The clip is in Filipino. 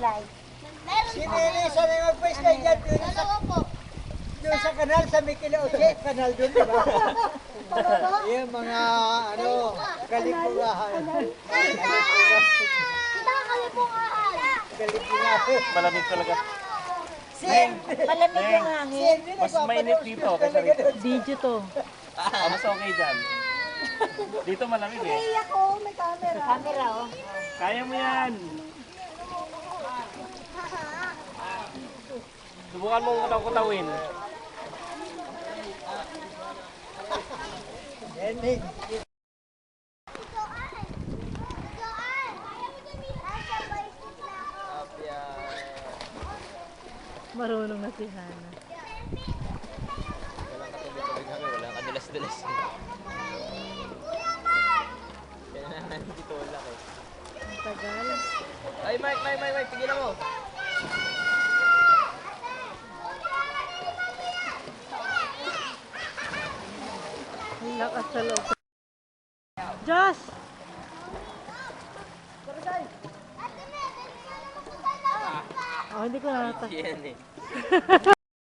slide. Si Nene, sana yung mag-slide dyan. Doon sa kanal, sa Mikila Oche, kanal doon, di ba? Yung mga, kalipungahan. Kita ka kalipungahan. Kalipungahan. Malamig talaga. Malamig yung hangin. Mas mainit dito kaysa rito. Video to. Mas okay dyan. Dito malamig eh. Ako, may camera. Camera, oh. Kaya mo yan. Subukan mong kutaw-kutawin. Marunong na si Hana. Walang katubig-tubig kami, walang kadulas-dulas. Kaya na dito wala ko. Ang tagal. Ay, Mike, pigilan mo. Ang lakas sa loob. Josh! Oh, hindi ko nakata. Yan eh.